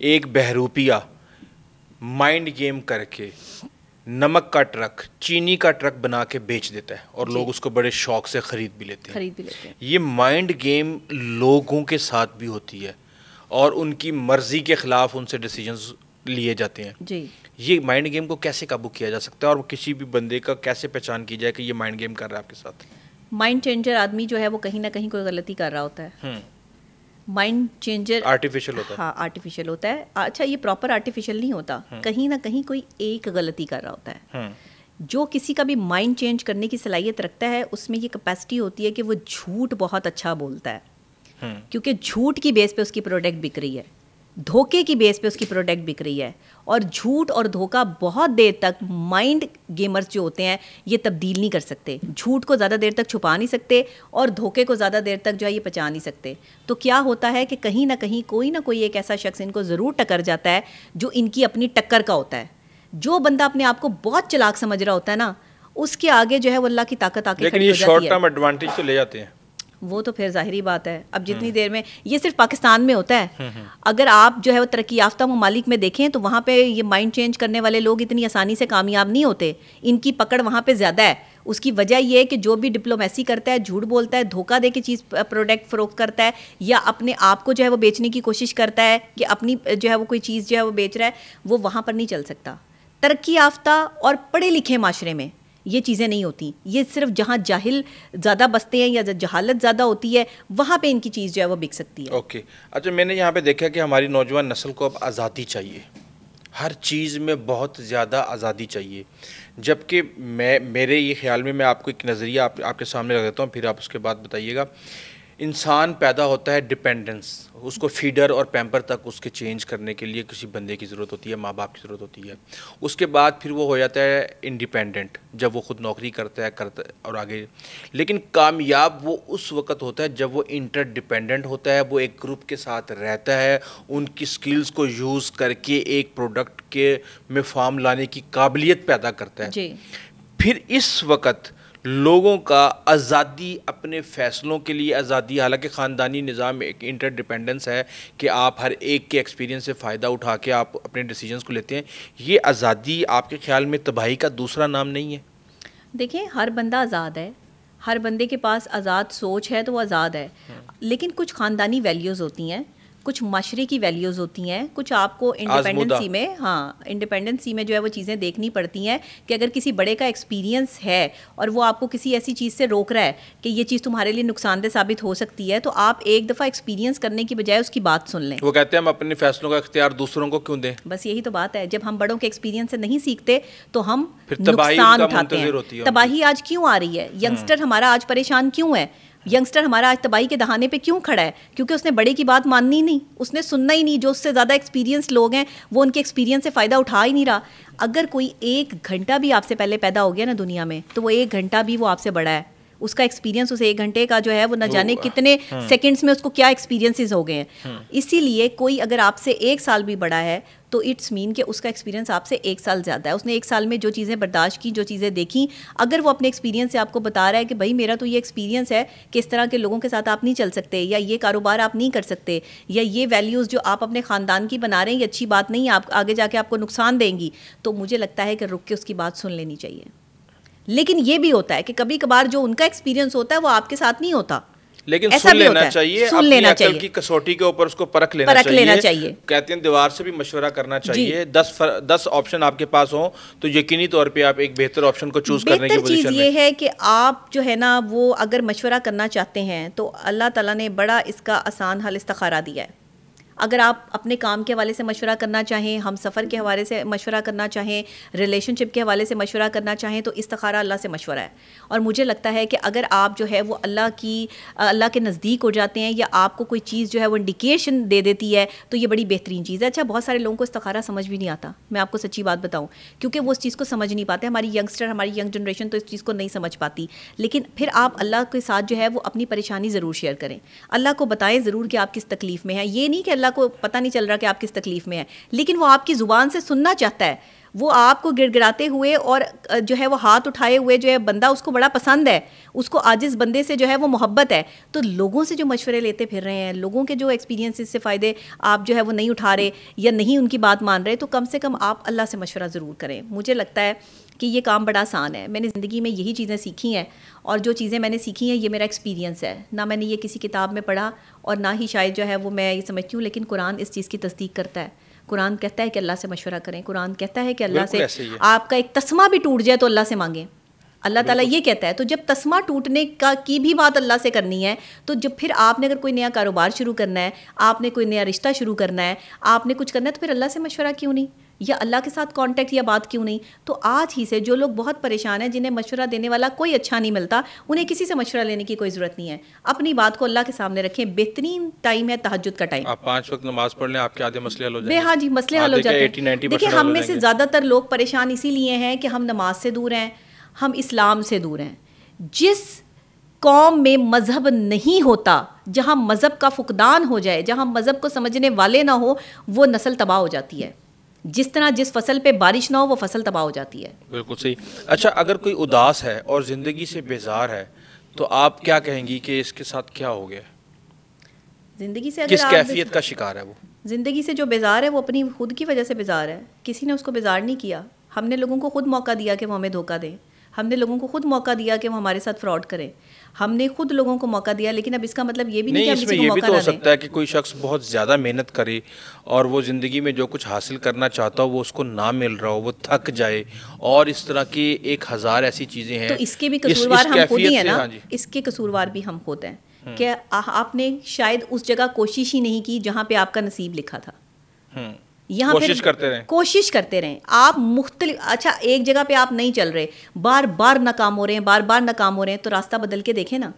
ایک بہروپیہ mind game کر کے نمک کا ٹرک، چینی کا ٹرک بنا کے بیچ دیتا ہے اور لوگ اس کو بڑے شوق سے خرید بھی لیتے ہیں. یہ مائنڈ گیم لوگوں کے ساتھ بھی ہوتی ہے اور ان کی مرضی کے خلاف ان سے ڈیسیجنز لیے جاتے ہیں. جی یہ مائنڈ گیم کو کیسے قابو کیا جا سکتا ہے اور کسی بھی بندے کا کیسے پہچان کی جائے کہ یہ مائنڈ گیم کر رہا ہے آپ کے ساتھ؟ مائنڈ چینجر آدمی جو ہے وہ کہیں نہ کہیں کوئی غلطی کر رہا ہوتا ہے. مائنڈ چینجر آرٹیفیشل ہوتا ہے. ہاں آرٹیفیشل ہوتا ہے. اچھا یہ پراپر آرٹیفیشل نہیں ہوتا, کہیں نہ کہیں کوئی ایک غلطی کر رہا ہوتا ہے. جو کسی کا بھی مائنڈ چینج کرنے کی صلاحیت رکھتا ہے اس میں یہ کیپیسٹی ہوتی ہے کہ وہ جھوٹ بہت اچھا بولتا ہے, کیونکہ جھوٹ کی بیس پہ اس کی پروڈکٹ بک رہی ہے, دھوکے کی بیس پہ اس کی پروڈکٹ بک رہی ہے. اور جھوٹ اور دھوکہ بہت دیر تک مائنڈ گیمرز جو ہوتے ہیں یہ تبدیل نہیں کر سکتے. جھوٹ کو زیادہ دیر تک چھپا نہیں سکتے اور دھوکے کو زیادہ دیر تک جو ہے یہ پہچان نہیں سکتے. تو کیا ہوتا ہے کہ کہیں نہ کہیں کوئی نہ کوئی ایک ایسا شخص ان کو ضرور ٹکر جاتا ہے جو ان کی اپنی ٹکر کا ہوتا ہے. جو بندہ اپنے آپ کو بہت چلاک سمجھ رہا ہوتا ہے نا, اس کے آگے جو ہے وہ اللہ کی طاقت آ کے لیکن یہ شارٹ ٹرم ایڈوانٹیج تو لے جاتے ہیں. وہ تو پھر ظاہری بات ہے. اب جتنی دیر میں یہ صرف پاکستان میں ہوتا ہے, اگر آپ جو ہے وہ ترقی یافتہ ممالک میں دیکھیں تو وہاں پہ یہ مائنڈ چینج کرنے والے لوگ اتنی آسانی سے کامیاب نہیں ہوتے. ان کی پکڑ وہاں پہ زیادہ ہے. اس کی وجہ یہ ہے کہ جو بھی ڈپلومیسی کرتا ہے, جھوٹ بولتا ہے, دھوکہ دے کے چیز پروڈکٹ فروخت کرتا ہے یا اپنے آپ کو جو ہے وہ بیچنے کی کوشش کرتا ہے کہ اپنی جو ہے وہ کوئی چیز جو ہے وہ بیچ رہا ہے, وہ وہاں پر نہیں چل سکتا. ترقی یافتہ اور پڑھے لکھے معاشرے میں یہ چیزیں نہیں ہوتی. یہ صرف جہاں جاہل زیادہ بستے ہیں یا جہالت زیادہ ہوتی ہے وہاں پہ ان کی چیز جو ہے وہ بک سکتی ہے. اوکے اچھا, میں نے یہاں پہ دیکھا کہ ہماری نوجوان نسل کو اب آزادی چاہیے, ہر چیز میں بہت زیادہ آزادی چاہیے. جبکہ میرے یہ خیال میں آپ کو ایک نظریہ آپ کے سامنے رکھ دیتا ہوں, پھر آپ اس کے بعد بتائیے گا. انسان پیدا ہوتا ہے ڈپینڈنس, اس کو فیڈر اور پیمپر تک اس کے چینج کرنے کے لیے کسی بندے کی ضرورت ہوتی ہے, ماں باپ کی ضرورت ہوتی ہے. اس کے بعد پھر وہ ہو جاتا ہے انڈیپینڈنٹ جب وہ خود نوکری کرتا ہے اور آگے. لیکن کامیاب وہ اس وقت ہوتا ہے جب وہ انٹر ڈیپینڈنٹ ہوتا ہے, وہ ایک گروپ کے ساتھ رہتا ہے, ان کی سکلز کو یوز کر کے ایک پروڈکٹ کے میں فارم لانے کی قابلیت پیدا کرتا ہے. جی پھر اس وقت لوگوں کا آزادی, اپنے فیصلوں کے لیے آزادی, حالانکہ خاندانی نظام ایک انٹر ڈیپینڈنس ہے کہ آپ ہر ایک کے ایکسپیرینس سے فائدہ اٹھا کے آپ اپنے ڈیسیجنز کو لیتے ہیں. یہ آزادی آپ کے خیال میں تباہی کا دوسرا نام نہیں ہے؟ دیکھیں ہر بندہ آزاد ہے, ہر بندے کے پاس آزاد سوچ ہے تو وہ آزاد ہے. لیکن کچھ خاندانی ویلیوز ہوتی ہیں, کچھ معاشرے کی ویلیوز ہوتی ہیں, کچھ آپ کو انڈیپینڈنسی میں انڈیپینڈنسی میں جو ہے وہ چیزیں دیکھنی پڑتی ہیں کہ اگر کسی بڑے کا ایکسپیرینس ہے اور وہ آپ کو کسی ایسی چیز سے روک رہا ہے کہ یہ چیز تمہارے لیے نقصان دہ ثابت ہو سکتی ہے, تو آپ ایک دفعہ ایکسپیرینس کرنے کی بجائے اس کی بات سن لیں. وہ کہتے ہیں ہم اپنے فیصلوں کا اختیار دوسروں کو کیوں دیں؟ بس یہی تو بات ہے, جب ہم بڑوں کے ایکسپیرینس سے نہیں سیکھتے تو ہم نقصان اٹھاتے ہیں. تباہی آج کیوں آ رہی ہے؟ ینگسٹر ہمارا آج پریشان کیوں ہے؟ ینگسٹر ہمارا آج تباہی کے دہانے پہ کیوں کھڑا ہے؟ کیونکہ اس نے بڑے کی بات ماننی نہیں, اس نے سننا ہی نہیں. جو اس سے زیادہ ایکسپیرینس لوگ ہیں وہ ان کے ایکسپیرینس سے فائدہ اٹھا ہی نہیں رہا. اگر کوئی 1 گھنٹہ بھی آپ سے پہلے پیدا ہو گیا نا دنیا میں, تو وہ 1 گھنٹہ بھی وہ آپ سے بڑا ہے. اس کا ایکسپیرینس اس 1 گھنٹے کا جو ہے وہ نہ جانے کتنے سیکنڈز میں اس کو کیا ایکسپیرینسز ہو گئے ہیں. اسی لیے کوئی اگر آپ سے 1 سال بھی بڑا ہے تو اٹس مین کہ اس کا ایکسپیرینس آپ سے 1 سال زیادہ ہے. اس نے 1 سال میں جو چیزیں برداشت کی, جو چیزیں دیکھیں, اگر وہ اپنے ایکسپیرینس سے آپ کو بتا رہا ہے کہ بھائی میرا تو یہ ایکسپیرینس ہے کہ اس طرح کے لوگوں کے ساتھ آپ نہیں چل سکتے, یا یہ کاروبار آپ نہیں کر سکتے, یا یہ ویلیوز جو آپ اپنے خاندان کی بنا رہے ہیں یہ اچھی بات نہیں ہے, آپ آگے جا کے آپ کو نقصان دیں گی, تو مجھے لگتا ہے کہ رک کے اس کی بات سن لینی چاہیے. لیکن یہ بھی ہوتا ہے کہ کبھی کبھار جو ان کا ایکسپیرینس ہوتا ہے وہ آپ کے ساتھ نہیں ہوتا, لیکن سن لینا چاہیے, اپنی عقل کی کسوٹی کے اوپر اس کو پرکھ لینا چاہیے. کہتے ہیں دیوار سے بھی مشورہ کرنا چاہیے. 10 آپشن آپ کے پاس ہوں تو یقینی طور پہ آپ ایک بہتر آپشن کو چوز کرنے کی پوزیشن میں. بہتر چیز یہ ہے کہ آپ جو ہے نا وہ اگر مشورہ کرنا چاہتے ہیں تو اللہ تعالیٰ نے بڑا اس کا آسان حل استخارہ دیا ہے. اگر آپ اپنے کام کے حوالے سے مشورہ کرنا چاہیں, ہم سفر کے حوالے سے مشورہ کرنا چاہیں, ریلیشن شپ کے حوالے سے مشورہ کرنا چاہیں, تو استخارہ اللہ سے مشورہ ہے. اور مجھے لگتا ہے کہ اگر آپ جو ہے وہ اللہ کے نزدیک ہو جاتے ہیں, یا آپ کو کوئی چیز جو ہے وہ انڈیکیشن دے دیتی ہے, تو یہ بڑی بہترین چیز ہے. اچھا بہت سارے لوگوں کو استخارہ سمجھ بھی نہیں آتا, میں آپ کو سچی بات بتاؤں, کیونکہ وہ اس چیز کو سمجھ نہیں پاتے. ہماری ینگسٹر, ہماری ینگ جنریشن تو اس چیز کو نہیں سمجھ پاتی. لیکن پھر آپ اللہ کے ساتھ جو ہے وہ اپنی پریشانی ضرور شیئر کریں, اللہ کو بتائیں ضرور کہ آپ کس تکلیف میں ہیں. یہ نہیں کہ اللہ کو پتہ نہیں چل رہا کہ آپ کس تکلیف میں ہیں, لیکن وہ آپ کی زبان سے سننا چاہتا ہے. وہ آپ کو گڑ گڑاتے ہوئے اور جو ہے وہ ہاتھ اٹھائے ہوئے جو ہے بندہ اس کو بڑا پسند ہے, اس کو عاجز بندے سے جو ہے وہ محبت ہے. تو لوگوں سے جو مشورے لیتے پھر رہے ہیں, لوگوں کے جو ایکسپیرینس سے فائدے آپ جو ہے وہ نہیں اٹھا رہے یا نہیں ان کی بات مان رہے, تو کم سے کم آپ اللہ سے مشورہ ضرور کریں. مجھے لگتا ہے کہ یہ کام بڑا آسان ہے. میں نے زندگی میں یہی چیزیں سیکھی ہیں, اور جو چیزیں میں نے سیکھی ہیں یہ میرا ایکسپیرینس ہے. نہ میں نے یہ کسی کتاب میں پڑھا اور نہ ہی شاید جو ہے وہ میں یہ سمجھتی ہوں, لیکن قرآن اس چیز کی تصدیق کرتا ہے. قرآن کہتا ہے کہ اللہ سے مشورہ کریں, قرآن کہتا ہے کہ اللہ سے آپ کا ایک تسمہ بھی ٹوٹ جائے تو اللہ سے مانگیں. اللہ تعالیٰ یہ کہتا ہے. تو جب تسمہ ٹوٹنے کی بھی بات اللہ سے کرنی ہے, تو جب پھر آپ نے اگر کوئی نیا کاروبار شروع کرنا ہے, آپ نے کوئی نیا رشتہ شروع کرنا ہے, آپ نے کچھ کرنا ہے, تو پھر اللہ سے مشورہ کیوں نہیں, یا اللہ کے ساتھ کانٹیکٹ یا بات کیوں نہیں. تو آج ہی سے جو لوگ بہت پریشان ہیں, جنہیں مشورہ دینے والا کوئی اچھا نہیں ملتا, انہیں کسی سے مشورہ لینے کی کوئی ضرورت نہیں ہے. اپنی بات کو اللہ کے سامنے رکھیں. بہترین ٹائم ہے تہجد کا ٹائم. آپ 5 وقت نماز پڑھ لیں, آپ کے آدھے مسئلے حل ہو جائیں گے. ہاں جی, مسئلے حل ہو جاتے ہیں. دیکھیں, ہم میں سے زیادہ تر لوگ پریشان اسی لیے ہیں کہ ہم نماز سے دور ہیں, ہم اسلام سے دور ہیں. جس قوم میں مذہب نہیں ہوتا, جہاں مذہب کا فقدان ہو جائے, جہاں مذہب کو سمجھنے والے نہ ہو, وہ نسل تباہ ہو جاتی ہے. جس طرح جس فصل پہ بارش نہ ہو وہ فصل تباہ ہو جاتی ہے. بالکل صحیح. اچھا, اگر کوئی اداس ہے اور زندگی سے بیزار ہے, تو آپ کیا کہیں گی کہ اس کے ساتھ کیا ہو گیا؟ زندگی سے کس کیفیت کا شکار ہے وہ؟ زندگی سے جو بیزار ہے وہ اپنی خود کی وجہ سے بیزار ہے. کسی نے اس کو بیزار نہیں کیا. ہم نے لوگوں کو خود موقع دیا کہ وہ ہمیں دھوکہ دیں. ہم نے لوگوں کو خود موقع دیا کہ وہ ہمارے ساتھ فراڈ کریں. ہم نے خود لوگوں کو موقع دیا, لیکن اب اس کا مطلب یہ بھی نہیں کہ ہم کسی کو موقع نہ دیں. یہ بھی تو ہو سکتا ہے کہ کوئی شخص بہت زیادہ محنت کرے اور وہ زندگی میں جو کچھ حاصل کرنا چاہتا ہو وہ اس کو نہ مل رہا ہو, وہ تھک جائے, اور اس طرح کی 1000 ایسی چیزیں ہیں. تو اس کے بھی قصوروار ہم خود ہی ہیں نا. اس کے قصوروار بھی ہم خود ہیں کہ آپ نے شاید اس جگہ کوشش ہی نہیں کی جہاں پہ آپ کا نصیب لکھا تھا. یہاں کوشش کرتے رہیں آپ مختلف. اچھا, ایک جگہ پہ آپ نہیں چل رہے, بار بار ناکام ہو رہے ہیں, بار بار ناکام ہو رہے ہیں, تو راستہ بدل کے دیکھیں نا.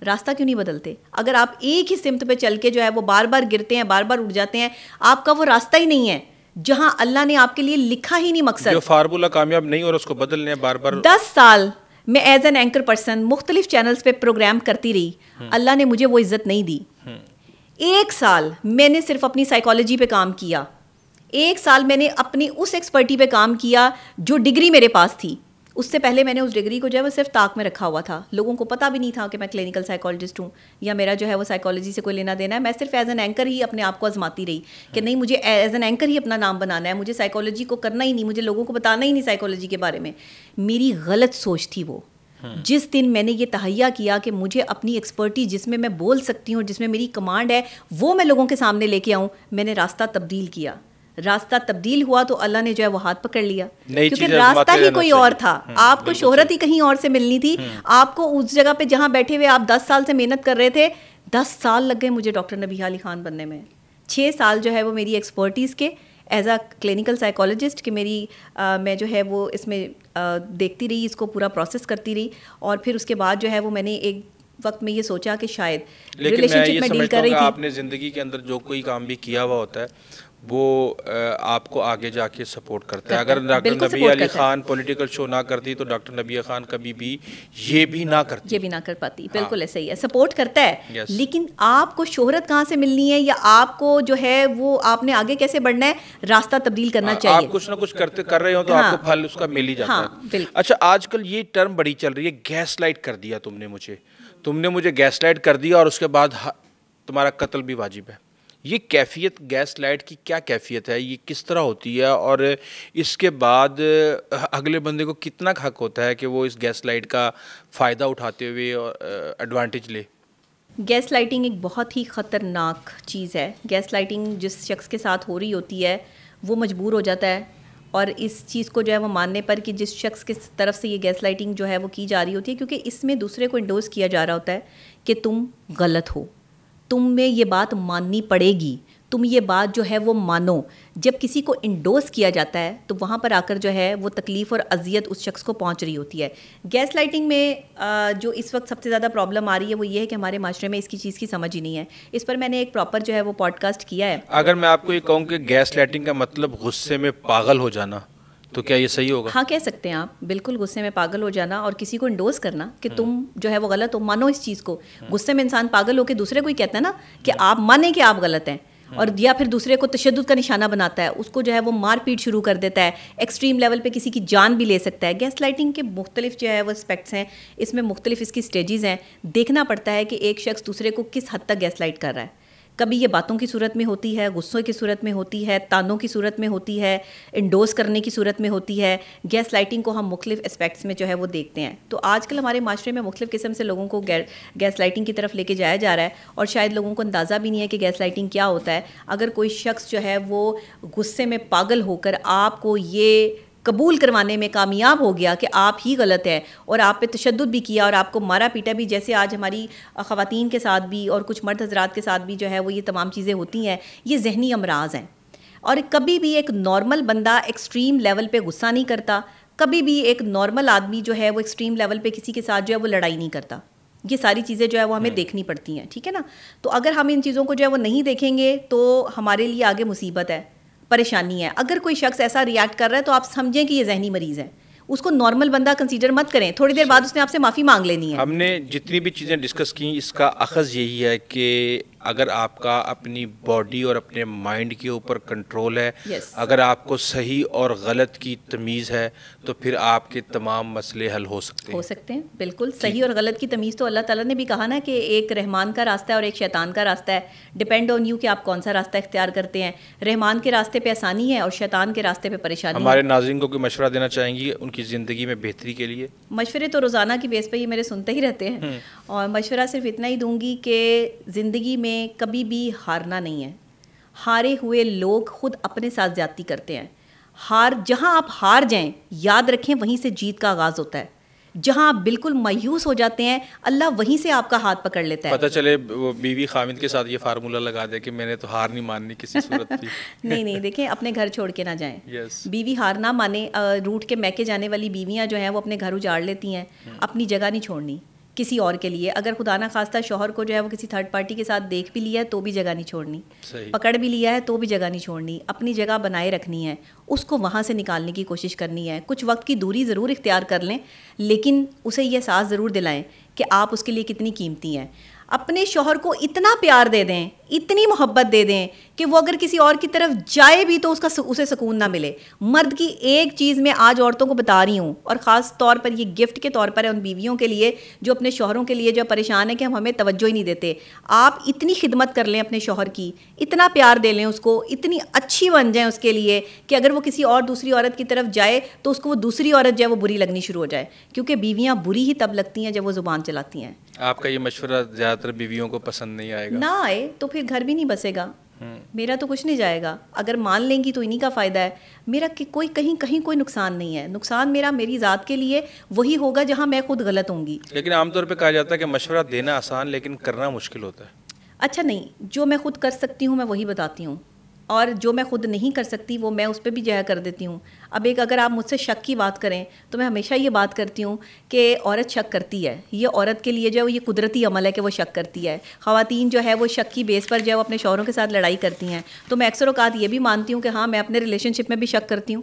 راستہ کیوں نہیں بدلتے؟ اگر آپ ایک ہی سمت پہ چل کے جو ہے وہ بار بار گرتے ہیں, بار بار اٹھ جاتے ہیں, آپ کا وہ راستہ ہی نہیں ہے جہاں اللہ نے آپ کے لیے لکھا ہی نہیں مقصد. جو فارمولہ کامیاب نہیں اور اس کو بدلنے بار بار. 10 سال میں ایز این اینکر پرسن مختلف چینلز پہ پروگرام کرتی رہی, اللہ نے مجھے وہ عزت نہیں دی. 1 سال میں نے صرف اپنی سائیکالوجی پہ کام کیا. 1 سال میں نے اپنی اس ایکسپرٹی پہ کام کیا جو ڈگری میرے پاس تھی. اس سے پہلے میں نے اس ڈگری کو جو ہے وہ صرف طاق میں رکھا ہوا تھا. لوگوں کو پتہ بھی نہیں تھا کہ میں کلینکل سائیکالوجسٹ ہوں یا میرا جو ہے وہ سائیکالوجی سے کوئی لینا دینا ہے. میں صرف ایز این اینکر ہی اپنے آپ کو آزماتی رہی کہ نہیں, مجھے ایز این اینکر ہی اپنا نام بنانا ہے, مجھے سائیکالوجی کو کرنا ہی نہیں, مجھے لوگوں کو بتانا ہی نہیں سائیکالوجی کے بارے میں. میری غلط سوچ تھی وہ. جس دن میں نے یہ تہیا کیا کہ مجھے اپنی ایکسپرٹی جس میں میں بول سکتی ہوں, جس میں میری کمانڈ ہے, وہ میں لوگوں کے سامنے لے کے آؤں, میں نے راستہ تبدیل کیا. راستہ تبدیل ہوا تو اللہ نے جو ہے وہ ہاتھ پکڑ لیا, کیونکہ راستہ ہی کوئی اور تھا. آپ کو شہرت ہی کہیں اور سے ملنی تھی. آپ کو اس جگہ پہ جہاں بیٹھے ہوئے آپ 10 سال سے محنت کر رہے تھے, 10 سال لگ گئے مجھے ڈاکٹر نبیہہ علی خان بننے میں. 6 سال جو ہے وہ میری ایکسپرٹیز کے ایز اے کلینکل سائیکالوجسٹ کہ میری میں جو ہے وہ اس میں دیکھتی رہی, اس کو پورا پروسیس کرتی رہی. اور پھر اس کے بعد جو ہے وہ میں نے ایک وقت میں یہ سوچا کہ شاید ریلیشن شپ میں ڈیل کر رہی تھی. آپ نے زندگی کے اندر جو کوئی کام بھی کیا ہوا ہوتا ہے وہ آپ کو آگے جا کے سپورٹ کرتا ہے. اگر ڈاکٹر نبیہہ علی خان پولیٹیکل شو نہ کرتی تو ڈاکٹر نبیہہ خان کبھی بھی یہ بھی نہ کر پاتی. بالکل ایسا ہی ہے, سپورٹ کرتا ہے. لیکن آپ کو شہرت کہاں سے ملنی ہے یا آپ کو جو ہے وہ آپ نے آگے کیسے بڑھنا ہے, راستہ تبدیل کرنا چاہیے. آپ کچھ نہ کچھ کر رہے ہو تو آپ کو پھل اس کا مل ہی جاتا ہے. اچھا, آج کل یہ ٹرم بڑی چل رہی ہے, گیس لائٹ کر دیا تم نے مجھے گیس لائٹ کر دیا اور اس کے بعد تمہارا قتل بھی واجب ہے. یہ کیفیت گیس لائٹ کی کیا کیفیت ہے, یہ کس طرح ہوتی ہے, اور اس کے بعد اگلے بندے کو کتنا حق ہوتا ہے کہ وہ اس گیس لائٹ کا فائدہ اٹھاتے ہوئے ایڈوانٹیج لے؟ گیس لائٹنگ ایک بہت ہی خطرناک چیز ہے. گیس لائٹنگ جس شخص کے ساتھ ہو رہی ہوتی ہے وہ مجبور ہو جاتا ہے, اور اس چیز کو جو ہے وہ ماننے پر کہ جس شخص کی طرف سے یہ گیس لائٹنگ جو ہے وہ کی جا رہی ہوتی ہے, کیونکہ اس میں دوسرے کو انڈوز کیا جا رہا ہوتا ہے کہ تم غلط ہو, تم میں یہ بات ماننی پڑے گی, تم یہ بات جو ہے وہ مانو. جب کسی کو انڈوز کیا جاتا ہے تو وہاں پر آ کر جو ہے وہ تکلیف اور اذیت اس شخص کو پہنچ رہی ہوتی ہے. گیس لائٹنگ میں جو اس وقت سب سے زیادہ پرابلم آ رہی ہے وہ یہ ہے کہ ہمارے معاشرے میں اس کی چیز کی سمجھ ہی نہیں ہے. اس پر میں نے ایک پراپر جو ہے وہ پوڈ کاسٹ کیا ہے. اگر میں آپ کو یہ کہوں کہ گیس لائٹنگ کا مطلب غصے میں پاگل ہو جانا, تو کیا یہ صحیح ہوگا؟ ہاں, کہہ سکتے ہیں آپ, بالکل غصے میں پاگل ہو جانا اور کسی کو انڈوز کرنا کہ تم جو ہے وہ غلط ہو, مانو اس چیز کو. غصے میں انسان پاگل ہو کے دوسرے کو ہی کہتا ہے نا کہ آپ مانیں کہ آپ غلط ہیں, اور یا پھر دوسرے کو تشدد کا نشانہ بناتا ہے, اس کو جو ہے وہ مار پیٹ شروع کر دیتا ہے, ایکسٹریم لیول پہ کسی کی جان بھی لے سکتا ہے. گیس لائٹنگ کے مختلف جو ہے وہ اسپیکٹس ہیں, اس میں مختلف اس کی سٹیجز ہیں. دیکھنا پڑتا ہے کہ ایک شخص دوسرے کو کس حد تک گیس لائٹ کر رہا ہے. کبھی یہ باتوں کی صورت میں ہوتی ہے, غصوں کی صورت میں ہوتی ہے, تانوں کی صورت میں ہوتی ہے, انڈوز کرنے کی صورت میں ہوتی ہے. گیس لائٹنگ کو ہم مختلف اسپیکٹس میں جو ہے وہ دیکھتے ہیں. تو آج کل ہمارے معاشرے میں مختلف قسم سے لوگوں کو گیس لائٹنگ کی طرف لے کے جایا جا رہا ہے, اور شاید لوگوں کو اندازہ بھی نہیں ہے کہ گیس لائٹنگ کیا ہوتا ہے. اگر کوئی شخص جو ہے وہ غصے میں پاگل ہو کر آپ کو یہ قبول کروانے میں کامیاب ہو گیا کہ آپ ہی غلط ہے, اور آپ پہ تشدد بھی کیا اور آپ کو مارا پیٹا بھی, جیسے آج ہماری خواتین کے ساتھ بھی اور کچھ مرد حضرات کے ساتھ بھی جو ہے وہ یہ تمام چیزیں ہوتی ہیں, یہ ذہنی امراض ہیں. اور کبھی بھی ایک نارمل بندہ ایکسٹریم لیول پہ غصہ نہیں کرتا, کبھی بھی ایک نارمل آدمی جو ہے وہ ایکسٹریم لیول پہ کسی کے ساتھ جو ہے وہ لڑائی نہیں کرتا. یہ ساری چیزیں جو ہے وہ ہمیں دیکھنی پڑتی ہیں, ٹھیک ہے نا. تو اگر ہم ان چیزوں کو جو ہے وہ نہیں دیکھیں گے تو ہمارے لیے آگے مصیبت ہے, پریشانی ہے. اگر کوئی شخص ایسا ریئیکٹ کر رہا ہے تو آپ سمجھیں کہ یہ ذہنی مریض ہے, اس کو نارمل بندہ کنسیڈر مت کریں. تھوڑی دیر بعد اس نے آپ سے معافی مانگ لینی ہے. ہم نے جتنی بھی چیزیں ڈسکس کی, اس کا اخذ یہی ہے کہ اگر آپ کا اپنی باڈی اور اپنے مائنڈ کے اوپر کنٹرول ہے, اگر آپ کو صحیح اور غلط کی تمیز ہے, تو پھر آپ کے تمام مسئلے حل ہو سکتے ہیں. بالکل صحیح اور غلط کی تمیز تو اللہ تعالیٰ نے بھی کہا نا کہ ایک رحمان کا راستہ ہے اور ایک شیطان کا راستہ ہے. ڈپینڈ آن یو کہ آپ کون سا راستہ اختیار کرتے ہیں. رحمان کے راستے پہ آسانی ہے اور شیطان کے راستے پہ پریشانی ہے. ہمارے ناظرین کو کوئی مشورہ دینا چاہیں گی ان کی زندگی میں بہتری کے لیے؟ مشورے تو روزانہ کی بیس پہ یہ میرے سنتے ہی رہتے ہیں, اور مشورہ صرف اتنا ہی دوں گی کہ زندگی میں کبھی بھی ہارنا نہیں ہے. ہارے ہوئے لوگ خود اپنے ساتھ زیادتی کرتے ہیں. جہاں آپ ہار جائیں, یاد رکھیں وہیں سے جیت کا آغاز ہوتا ہے. جہاں آپ بالکل مایوس ہو جاتے ہیں, اللہ وہیں سے آپ کا ہاتھ پکڑ لیتا ہے. پتہ چلے وہ بیوی خامد کے ساتھ یہ فارمولہ لگا دے کہ میں نے تو ہار نہیں ماننی کسی صورت کی. نہیں, دیکھیں اپنے گھر چھوڑ کے نہ جائیں. بیوی ہار نہ مانے. روٹ کے میکے جانے والی بیویاں جو ہیں وہ اپنے گھر اجاڑ لیتی ہیں, اپنی جگہ نہیں چھوڑنی کسی اور کے لیے. اگر خدا نہ خواستہ شوہر کو جو ہے وہ کسی تھرڈ پارٹی کے ساتھ دیکھ بھی لیا ہے تو بھی جگہ نہیں چھوڑنی, پکڑ بھی لیا ہے تو بھی جگہ نہیں چھوڑنی. اپنی جگہ بنائے رکھنی ہے, اس کو وہاں سے نکالنے کی کوشش کرنی ہے. کچھ وقت کی دوری ضرور اختیار کر لیں, لیکن اسے یہ احساس ضرور دلائیں کہ آپ اس کے لیے کتنی قیمتی ہیں. اپنے شوہر کو اتنا پیار دے دیں, اتنی محبت دے دیں کہ وہ اگر کسی اور کی طرف جائے بھی تو اسے سکون نہ ملے. مرد کی ایک چیز میں آج عورتوں کو بتا رہی ہوں, اور خاص طور پر یہ گفٹ کے طور پر ہے ان بیویوں کے لیے جو اپنے شوہروں کے لیے جو پریشان ہے کہ ہمیں توجہ ہی نہیں دیتے. آپ اتنی خدمت کر لیں اپنے شوہر کی, اتنا پیار دے لیں اس کو, اتنی اچھی بن جائیں اس کے لیے کہ اگر وہ کسی اور دوسری عورت کی طرف جائے تو اس کو وہ دوسری عورت جو ہے وہ بری لگنی شروع ہو جائے, کیونکہ بیویاں بری ہی تب لگتی ہیں جب وہ زبان چلاتی ہیں. آپ کا یہ مشورہ زیادہ تر بیویوں کو پسند نہیں آئے گا. نہ آئے تو پھر گھر بھی نہیں بسے گا, میرا تو کچھ نہیں جائے گا. اگر مان لیں گی تو انہی کا فائدہ ہے. میرا کہیں کوئی نقصان نہیں ہے. نقصان میری ذات کے لیے وہی ہوگا جہاں میں خود غلط ہوں گی. لیکن عام طور پہ کہا جاتا ہے کہ مشورہ دینا آسان لیکن کرنا مشکل ہوتا ہے. اچھا نہیں, جو میں خود کر سکتی ہوں میں وہی بتاتی ہوں, اور جو میں خود نہیں کر سکتی وہ میں اس پہ بھی جہا کر دیتی ہوں. اب اگر آپ مجھ سے شک کی بات کریں تو میں ہمیشہ یہ بات کرتی ہوں کہ عورت شک کرتی ہے. یہ عورت کے لیے جو ہے یہ قدرتی عمل ہے کہ وہ شک کرتی ہے. خواتین جو ہے وہ شک کی بیس پر جو ہے وہ اپنے شوہروں کے ساتھ لڑائی کرتی ہیں. تو میں اکثر اوقات یہ بھی مانتی ہوں کہ ہاں میں اپنے ریلیشن شپ میں بھی شک کرتی ہوں.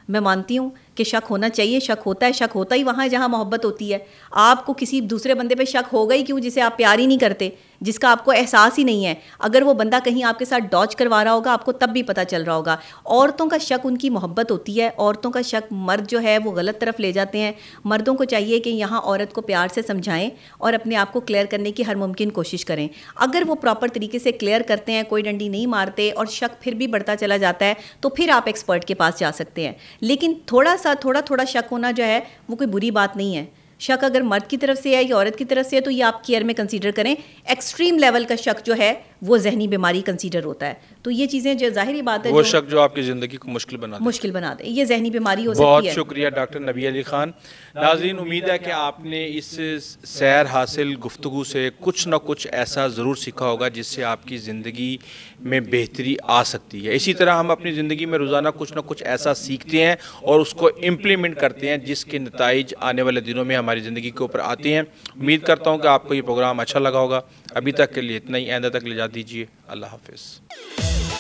میں مانتی ہوں کہ شک ہونا چاہیے, شک ہوتا ہے. شک ہوتا ہی وہاں ہے جہاں محبت ہوتی ہے. آپ کو کسی دوسرے بندے پہ شک ہوگا ہی کیوں جسے آپ پیار ہی نہیں کرتے, جس کا آپ کو احساس ہی نہیں ہے. اگر وہ بندہ کہیں آپ کے ساتھ ڈاج کروا رہا ہوگا آپ کو تب بھی پتہ چل رہا ہوگا. عورتوں کا شک ان کی محبت ہوتی ہے. عورتوں کا شک مرد جو ہے وہ غلط طرف لے جاتے ہیں. مردوں کو چاہیے کہ یہاں عورت کو پیار سے سمجھائیں اور اپنے آپ کو کلیئر کرنے کی ہر ممکن کوشش کریں. اگر وہ پراپر طریقے سے کلیئر کرتے ہیں, کوئی ڈنڈی نہیں مارتے, اور شک پھر بھی بڑھتا چلا جاتا ہے, تو پھر آپ ایکسپرٹ کے پاس جا سکتے ہیں. لیکن تھوڑا شک ہونا جو ہے وہ کوئی بری بات نہیں ہے. شک اگر مرد کی طرف سے ہے یا عورت کی طرف سے ہے تو یہ آپ کیئر میں کنسیڈر کریں. ایکسٹریم لیول کا شک جو ہے وہ ذہنی بیماری کنسیڈر ہوتا ہے. تو یہ چیزیں جو ظاہری بات ہے وہ شک جو آپ کی زندگی کو مشکل بنا دے, یہ ذہنی بیماری ہو سکتی ہے. بہت شکریہ ڈاکٹر نبی علی خان. ناظرین, امید ہے کہ آپ نے اس سیر حاصل گفتگو سے کچھ نہ کچھ ایسا ضرور سیکھا ہوگا جس سے آپ کی زندگی میں بہتری آ سکتی ہے. اسی طرح ہم اپنی زندگی میں روزانہ کچھ نہ کچھ ایسا سیکھتے ہیں اور اس کو امپلیمنٹ کرتے ہیں جس کے نتائج آنے والے دنوں میں ہماری زندگی کے اوپر آتے ہیں. امید کرتا ہوں کہ آپ کو یہ پروگرام اچھا لگا ہوگا. ابھی تک کے لیے اتنا ہی. آئندہ تک لے جا دیجیے. اللہ حافظ.